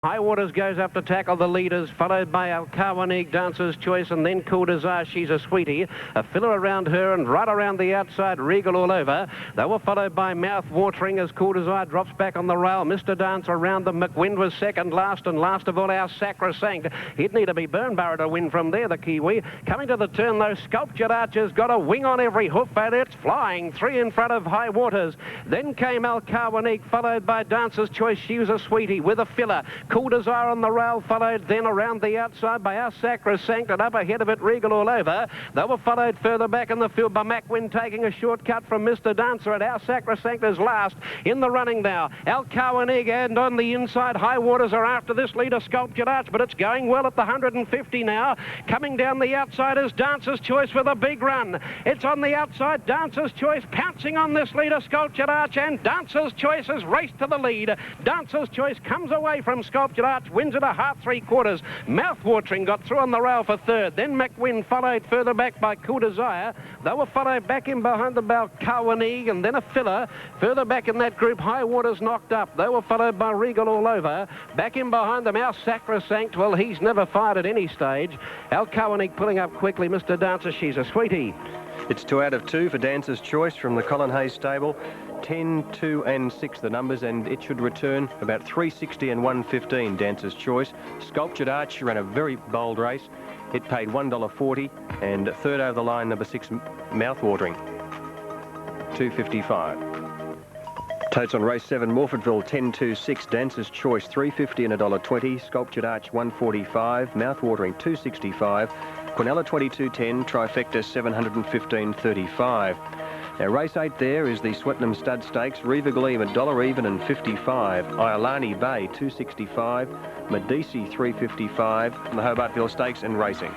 High Waters goes up to tackle the leaders, followed by Al-Kawanig, Dancer's Choice, and then Cool Desire, She's a Sweetie. A filler around her and right around the outside, Regal all over. They were followed by Mouth Watering as Cool Desire drops back on the rail. Mr. Dancer around them. McWind was second last, and last of all, our Sacrosanct. He'd need to be Burnborough to win from there, the Kiwi. Coming to the turn, though, Sculptured Archer's got a wing on every hoof, and it's flying. 3 in front of High Waters. Then came Al-Kawanig, followed by Dancer's Choice, She was a Sweetie, with a filler. Cool Desire on the rail, followed then around the outside by our Sacrosanct, and up ahead of it, Regal all over. They were followed further back in the field by McWind taking a shortcut from Mr. Dancer, and our Sacrosanct is last in the running now. Al-Kawanig, and on the inside, High Waters are after this leader, Sculptured Arch, but it's going well at the 150 now. Coming down the outside is Dancer's Choice with a big run. It's on the outside, Dancer's Choice pouncing on this leader, Sculptured Arch, and Dancer's Choice has raced to the lead. Dancer's Choice comes away from Sculptured Arch, wins at a half 3/4. Mouth Watering got through on the rail for third. Then McWind followed further back by Cool Desire. They were followed back in behind the Al-Kawanig, and then a filler. Further back in that group, High Waters knocked up. They were followed by Regal all over. Back in behind them, our Sacrosanct. Well, he's never fired at any stage. Al-Kawanig pulling up quickly. Mr. Dancer, She's a Sweetie. It's 2 out of 2 for Dancer's Choice from the Colin Hayes stable. 10, 2 and 6 the numbers, and it should return about 360 and 115, Dancer's Choice. Sculptured Arch ran a very bold race. It paid $1.40, and third over the line, number 6, Mouth Watering, $2.55. Totes on race 7, Morfordville 10.26, Dancer's Choice $3.50 and $1.20, Sculptured Arch $1.45, Mouth Watering $2.65, Quinella 22.10, Trifecta 715.35. Now, race 8 there is the Swettenham Stud Stakes. Riva Gleam $1 even and 55. Iolani Bay $2.65. Medici $3.55. And the Hobartville Stakes and Racing.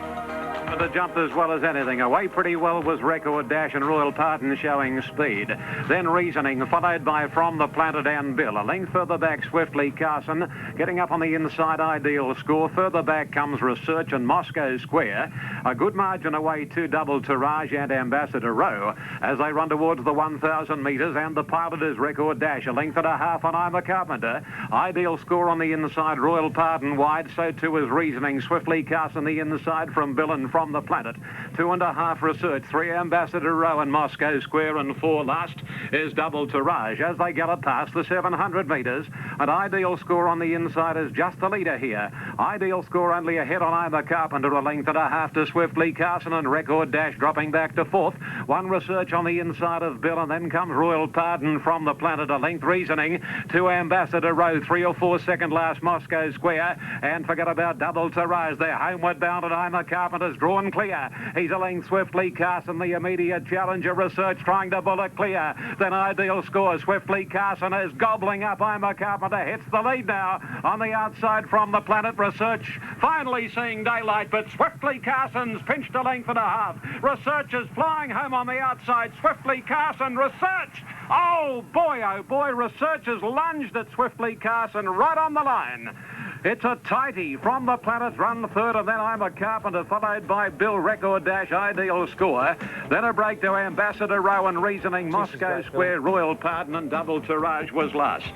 The jump as well as anything. Away pretty well was Record Dash and Royal Pardon showing speed. Then Reasoning, followed by From the Planet and Bill. A length further back, Swiftly Carson. Getting up on the inside, Ideal Score. Further back comes Research and Moscow Square. A good margin away to Double Tirage and Ambassador Row as they run towards the 1,000 metres, and the pilot is Record Dash. A length and a half on I'm a Carpenter. Ideal Score on the inside, Royal Pardon wide. So too is Reasoning. Swiftly Carson the inside from Bill and From the Planet. 2.5 Research, 3 Ambassador Row and Moscow Square, and 4 last is Double Tirage as they gallop past the 700 metres. And Ideal Score on the inside is just the leader here. Ideal Score only ahead on I'm a Carpenter, a length and a half to Swiftly Carson, and Record Dash dropping back to 4th. 1 Research on the inside of Bill, and then comes Royal Pardon From the Planet, a length Reasoning. 2 Ambassador Row, 3 or 4 second last Moscow Square, and forget about Double Tirage. They're homeward bound, and I'm a Carpenter's drawn clear. He's a length Swiftly Carson, the immediate challenger. Research trying to bullet clear. Then Ideal Score. Swiftly Carson is gobbling up. I'm a Carpenter hits the lead now on the outside From the Planet. Research finally seeing daylight, but Swiftly Carson's pinched a length and a half. Research is flying home on the outside. Swiftly Carson. Research. Oh boy, Research has lunged at Swiftly Carson right on the line. It's a tighty. From the Planet run third, and then I'm a Carpenter, followed by Bill, Record Dash, Ideal Score. Then a break to Ambassador Row and Reasoning, Moscow Square, Royal Pardon, and Double Tirage was last.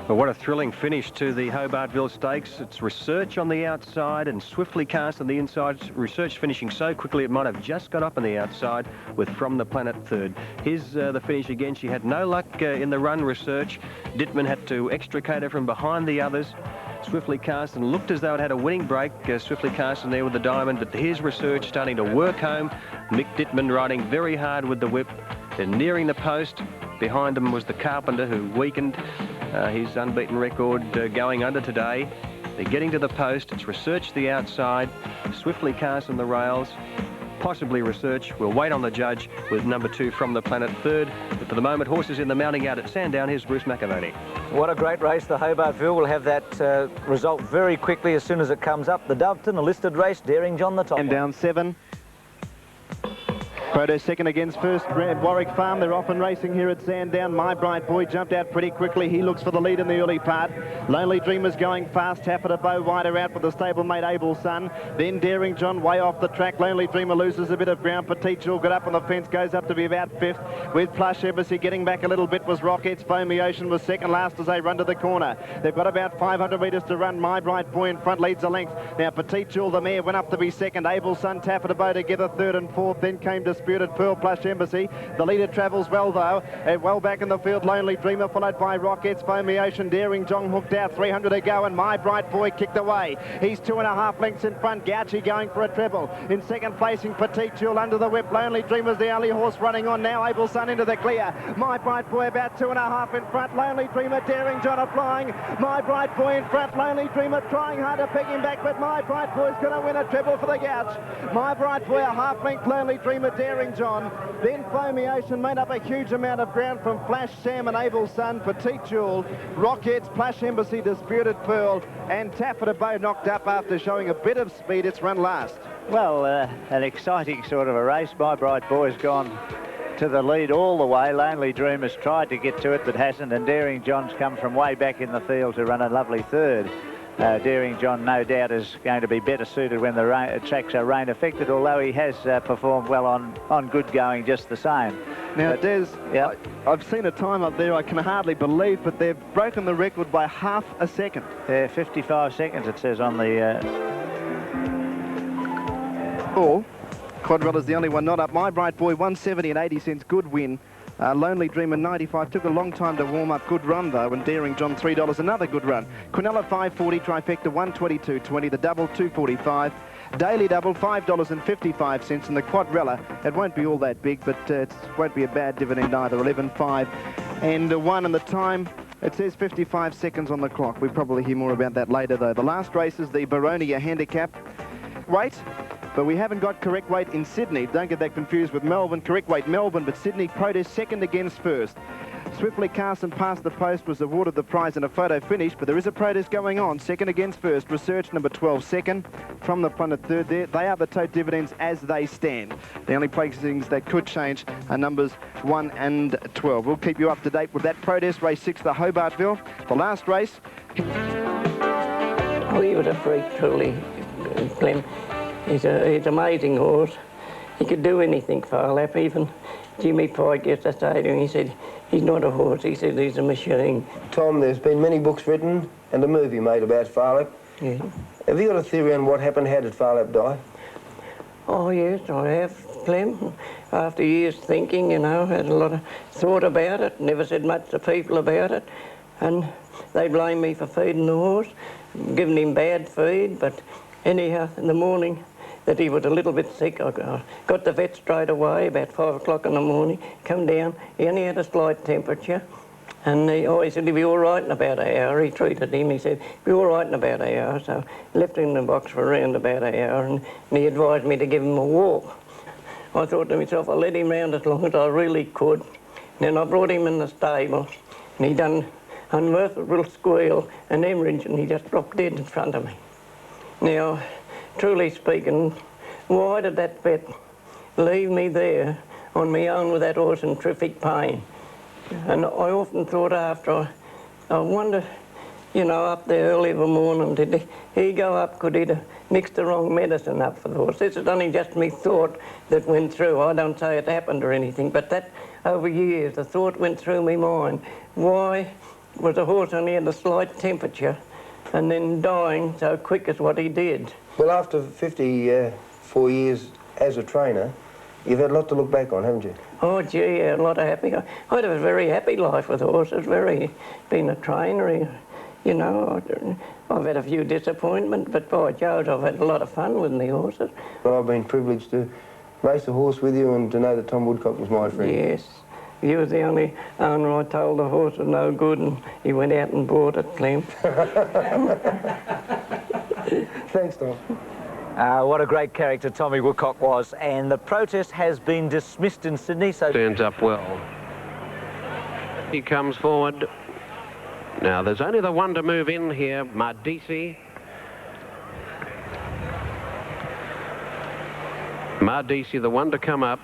Well, what a thrilling finish to the Hobartville Stakes. It's Research on the outside and Swiftly Cast on the inside. Research finishing so quickly it might have just got up on the outside with From the Planet third. Here's the finish again. She had no luck in the run, Research. Dittman had to extricate her from behind the others. Swiftly Carson looked as though it had a winning break. Swiftly Carson there with the diamond, but here's Research starting to work home. Mick Dittman riding very hard with the whip. They're nearing the post. Behind them was the Carpenter, who weakened his unbeaten record going under today. They're getting to the post. It's Research the outside. Swiftly Carson the rails. Possibly Research. We'll wait on the judge with number 2 From the Planet third. But for the moment, horses in the mounting out at Sandown. Here's Bruce McAvaney. What a great race. The Hobartville will have that result very quickly as soon as it comes up. The Doveton, a listed race, Daring John the top. And down 7. Protest second against first. Warwick Farm, they're off and racing here at Sandown. My Bright Boy jumped out pretty quickly. He looks for the lead in the early part. Lonely Dreamer's going fast. Taffeta Bow wider out for the stablemate Able Sun. Then Daring John way off the track. Lonely Dreamer loses a bit of ground. Petite Jewel got up on the fence, goes up to be about fifth. With Plush Embassy getting back a little bit was Rockets. Foamy Ocean was second last as they run to the corner. They've got about 500 metres to run. My Bright Boy in front leads a length. Now Petite Jewel, the mare, went up to be second. Able Sun, Taffeta Bow together third and fourth. Then came Disputed Pearl, Plush Embassy. The leader travels well though, and well back in the field. Lonely Dreamer followed by Rockets. Foamy Ocean, Daring John hooked out. 300 to go, and My Bright Boy kicked away. He's 2.5 lengths in front. Gouchy going for a treble. In second placing, Petite Jewel under the whip. Lonely Dreamer's the only horse running on now. Able Sun into the clear. My Bright Boy about 2.5 in front. Lonely Dreamer, Daring John applying. My Bright Boy in front. Lonely Dreamer trying hard to pick him back, but My Bright Boy's going to win a treble for the Gouch. My Bright Boy a half length. Lonely Dreamer, Daring John. Then Foamy Ocean made up a huge amount of ground from Flash Sam and Able Sun, Petite Jewel, Rockets, Plush Embassy, Disputed Pearl, and Taffeta Bow knocked up after showing a bit of speed. It's run last. Well, an exciting sort of a race. My Bright Boy's gone to the lead all the way. Lonely Dreamer's tried to get to it but hasn't, and Daring John's come from way back in the field to run a lovely third. Daring John, no doubt, is going to be better suited when the tracks are rain affected, although he has performed well on good going just the same. Now, but, Des, yeah. I've seen a time up there I can hardly believe, but they've broken the record by half a second. 55 seconds, it says on the... Or, Quadrella's the only one not up. My Bright Boy, 170 and 80 cents, good win. Lonely Dreamer 95, took a long time to warm up, good run though, and Daring John $3, another good run. Quinella 540, Trifecta 122.20, the double 245, Daily Double $5.55, and the Quadrella, it won't be all that big, but it won't be a bad dividend either, 11.5 and 1, and the time, it says 55 seconds on the clock. We'll probably hear more about that later though. The last race is the Baronia Handicap. Weight, but we haven't got correct weight in Sydney. Don't get that confused with Melbourne. Correct weight Melbourne, but Sydney Protest second against first. Swiftly Carson past the post was awarded the prize in a photo finish, but there is a protest going on. Second against first. Research number 12 second. From the Planet third there. They are the tote dividends as they stand. The only placings that could change are numbers 1 and 12. We'll keep you up to date with that protest. Race 6, the Hobartville. The last race. Oh, he was a freak, truly, Clem. He's an amazing horse. He could do anything, Phar Lap. Even Jimmy Pike yesterday to him, he said, he's not a horse, he said he's a machine. Tom, there's been many books written and a movie made about Phar Lap. Yeah. Have you got a theory on what happened? How did Phar Lap die? Oh, yes, I have, Clem. After years thinking, you know, had a lot of thought about it, never said much to people about it, and they blame me for feeding the horse, giving him bad feed, but anyhow, in the morning, that he was a little bit sick. I got the vet straight away, about 5 o'clock in the morning, come down, he only had a slight temperature, and he said he'd be all right in about an hour. He treated him, he said, be all right in about an hour, so left him in the box for around about an hour, and he advised me to give him a walk. I thought to myself, I'll let him round as long as I really could. Then I brought him in the stable, and he done a unmerciful squeal and hemorrhage, and he just dropped dead in front of me. Now, truly speaking, why did that vet leave me there on my own with that horse in terrific pain? And I often thought after, I wonder, you know, up there early in the morning, did he go up, could he have mixed the wrong medicine up for the horse? This is only just me thought that went through. I don't say it happened or anything, but that over years, the thought went through my mind. Why was the horse only at a slight temperature and then dying so quick as what he did? Well, after 54 years as a trainer, you've had a lot to look back on, haven't you? Oh, gee, a lot of happy. I had a very happy life with horses, been a trainer, you know. I've had a few disappointments, but by Jove, I've had a lot of fun with the horses. Well, I've been privileged to race a horse with you and to know that Tom Woodcock was my friend. Yes. He was the only owner I told the horse was no good, and he went out and bought it, Clem. Thanks, Tom. What a great character Tommy Woodcock was, and the protest has been dismissed in Sydney, so... Turns up well. He comes forward. Now, there's only the one to move in here, Mardisi. Mardisi, the one to come up.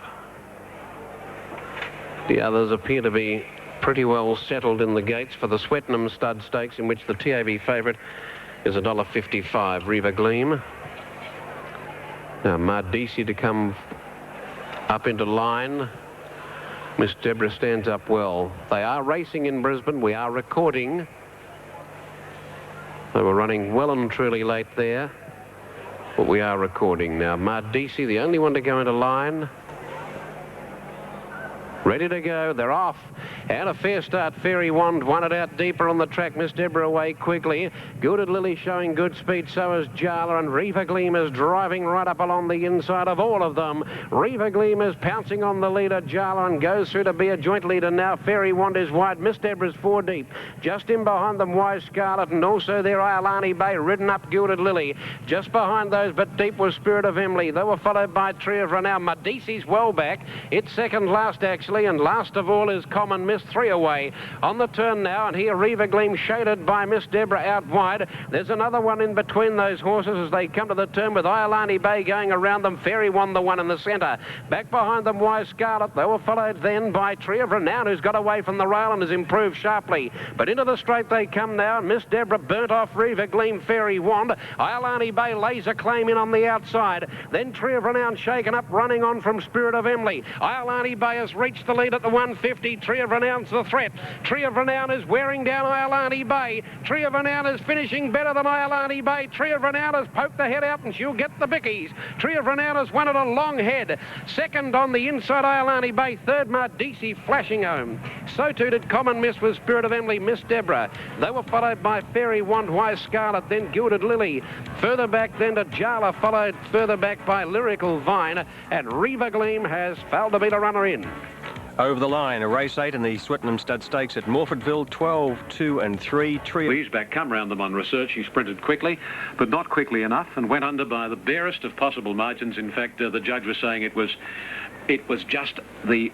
The others appear to be pretty well settled in the gates for the Swettenham Stud Stakes, in which the TAB favourite is $1.55, Riva Gleam. Now Mardisi to come up into line. Miss Deborah stands up well. They are racing in Brisbane. We are recording. They were running well and truly late there, but we are recording now. Mardisi, the only one to go into line. Ready to go, they're off. And a fair start, Fairy Wand won it out deeper on the track. Miss Deborah away quickly. Gilded Lily showing good speed, so is Jala, and Riva Gleam is driving right up along the inside of all of them. Riva Gleam is pouncing on the leader, Jala, and goes through to be a joint leader now. Fairy Wand is wide, Miss Deborah's 4 deep. Just in behind them, Wise Scarlet, and also there Iolani Bay, ridden up Gilded Lily. Just behind those, but deep, was Spirit of Emily. They were followed by Tree of Renown. Mardisi's well back. It's second last, actually, and last of all is Common Miss, 3 away. On the turn now, and here Riva Gleam shaded by Miss Deborah out wide. There's another one in between those horses as they come to the turn, with Iolani Bay going around them. Fairy Wand the one in the centre. Back behind them, Wise Scarlet. They were followed then by Tree of Renown, who's got away from the rail and has improved sharply. But into the straight they come now, and Miss Deborah burnt off Riva Gleam, Fairy Wand. Iolani Bay lays a claim in on the outside. Then Tree of Renown shaken up, running on from Spirit of Emily. Iolani Bay has reached the lead at the 150. Tree of Renown's the threat. Tree of Renown is wearing down Iolani Bay. Tree of Renown is finishing better than Iolani Bay. Tree of Renown has poked the head out and she'll get the bickies. Tree of Renown has won it a long head. Second on the inside, Iolani Bay. Third, Mardisi flashing home. So too did Common Miss with Spirit of Emily, Miss Deborah. They were followed by Fairy Wand, Wise Scarlet, then Gilded Lily. Further back then to Jala, followed further back by Lyrical Vine, and Riva Gleam has failed to beat a runner in. Over the line, a race 8 in the Swettenham Stud Stakes at Morfordville, 12, 2 and 3. He's back, come round them on Research. He sprinted quickly, but not quickly enough, and went under by the barest of possible margins. In fact, the judge was saying it was just the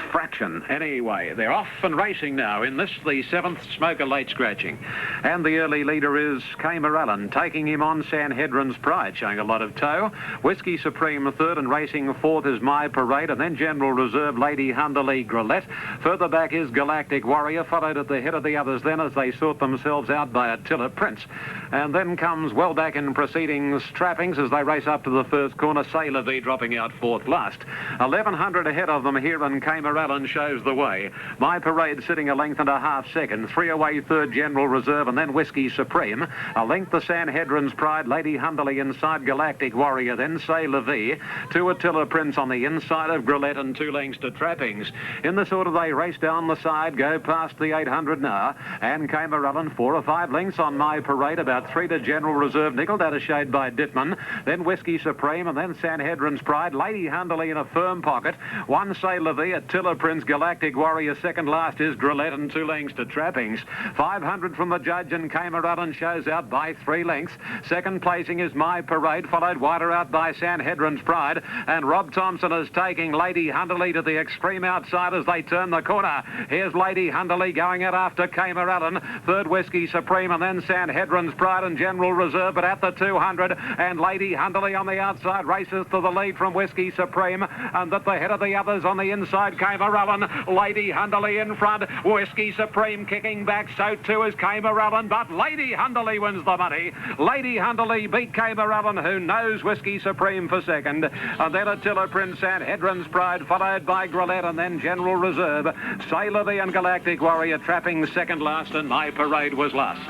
fraction. Anyway, they're off and racing now in this, the 7th Smoker Late Scratching. And the early leader is Kamer Allen, taking him on Sanhedrin's Pride, showing a lot of toe. Whiskey Supreme 3rd, and racing 4th is My Parade, and then General Reserve, Lady Hunderley Grillette. Further back is Galactic Warrior, followed at the head of the others then as they sort themselves out by Attila Prince. And then comes well back in proceedings Trappings as they race up to the first corner. Sailor V dropping out 4th last. 1100 ahead of them here, and Kamer Allen shows the way. My Parade sitting a length and a half second. 3 away 3rd, General Reserve, and then Whiskey Supreme. A length the Sanhedrin's Pride, Lady Hunderley inside Galactic Warrior, then Sailor V. 2 Attila Prince on the inside of Grillette, and 2 lengths to Trappings. In this order they race down the side, go past the 800 now, and Kamer Allen 4 or 5 lengths on My Parade, about 3 to General Reserve, nickeled out of shade by Dittman, then Whiskey Supreme, and then Sanhedrin's Pride. Lady Hunderley in a firm pocket. 1 Sailor V, Attila Prince, Galactic Warrior, second last is Grillette, and 2 lengths to Trappings. 500 from the judge, and Kamer Allen shows out by 3 lengths. Second placing is My Parade, followed wider out by Sanhedrin's Pride, and Rob Thompson is taking Lady Hunderley to the extreme outside as they turn the corner. Here's Lady Hunderley going out after Kamer Allen. 3rd Whiskey Supreme, and then Sanhedrin's Pride and General Reserve, but at the 200, and Lady Hunderley on the outside races to the lead from Whiskey Supreme, and at the head of the others on the inside, Kamer Allen. Lady Hunderley in front, Whiskey Supreme kicking back, so too is Kamer Allen, but Lady Hunderley wins the money. Lady Hunderley beat Kamer Allen, who knows Whiskey Supreme for second, and then Attila Prince, Sanhedrin's Pride, followed by Grillette, and then General Reserve. Sailor V and Galactic Warrior trapping second last, and My Parade was last.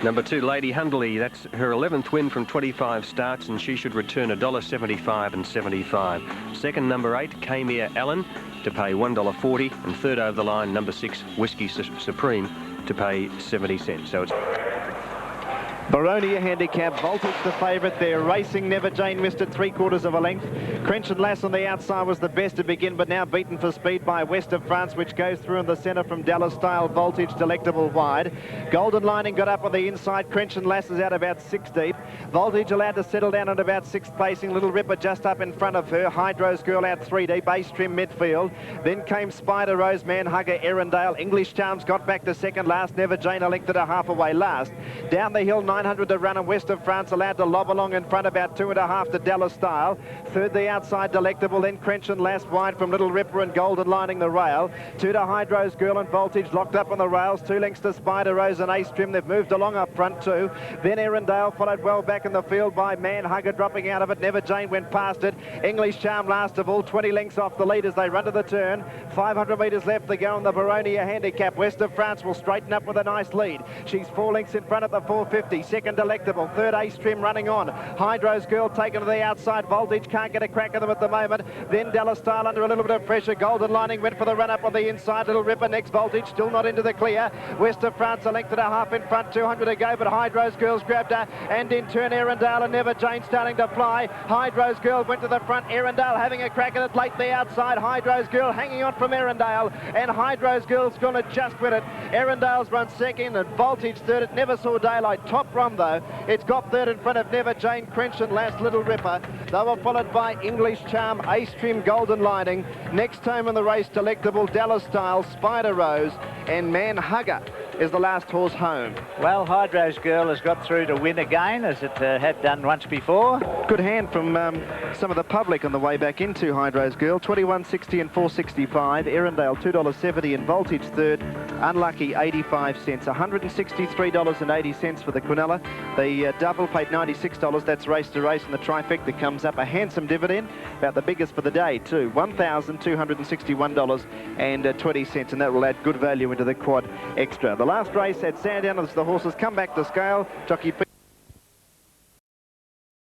Number 2, Lady Hunderley. That's her 11th win from 25 starts, and she should return $1.75 and 75. Second, number 8, Kamer Allen, to pay $1.40, and third over the line, number 6, Whiskey Supreme, to pay 70 cents. So it's Baronia handicap, Voltage the favourite. They're racing. Never Jane missed it 3/4 of a length. Crench and Lass on the outside was the best to begin, but now beaten for speed by West of France, which goes through in the centre from Dallas Style. Voltage Delectable wide. Golden Lining got up on the inside. Crench and Lass is out about 6 deep. Voltage allowed to settle down at about 6th placing. Little Ripper just up in front of her. Hydro's Girl out 3 deep. Ace Trim midfield. Then came Spider Rose, Man Hugger, Erindale. English Charms got back to second last. Never Jane a length and a half away last. Down the hill, 900 to run, and West of France allowed to lob along in front, about 2.5 to Dallas Style. Third, the outside Delectable, then Crenshaw last wide from Little Ripper and Golden lining the rail. 2 to Hydro's Girl and Voltage locked up on the rails. 2 lengths to Spider Rose and Ace Trim. They've moved along up front too. Then Erindale followed well back in the field by Man Hugger, dropping out of it. Never Jane went past it. English Charm last of all, 20 lengths off the lead as they run to the turn. 500 metres left to go on the Baronia handicap. West of France will straighten up with a nice lead. She's 4 lengths in front at the 450. Second Delectable. Third Ace Trim running on. Hydro's Girl taken to the outside. Voltage can't get a crack at them at the moment. Then Dallas Style under a little bit of pressure. Golden Lining went for the run up on the inside. Little Ripper next. Voltage still not into the clear. West of France a length and a half in front. 200 to go, but Hydro's Girl's grabbed her. And in turn Erindale and Never Jane starting to fly. Hydro's Girl went to the front. Erindale having a crack at it late the outside. Hydro's Girl hanging on from Erindale. And Hydro's Girl's going to just win it. Erindale's run second and Voltage third. It never saw daylight. Top run though. It's got third in front of Never Jane, Crenshaw, last Little Ripper. They were followed by English Charm, Ace Trim, Golden Lining. Next home in the race, Delectable, Dallas Style, Spider Rose, and Man Hugger is the last horse home. Well, Hydro's Girl has got through to win again, as it had done once before. Good hand from some of the public on the way back into Hydro's Girl. 21.60 and 4.65. Erindale $2.70 and Voltage third. Unlucky 85 cents. $163.80 for the Quinella. The double paid $96. That's race to race, and the trifecta comes up a handsome dividend, about the biggest for the day too. $1,261.20, and that will add good value into the quad extra. The last race at Sandown as the horses come back to scale. Jockey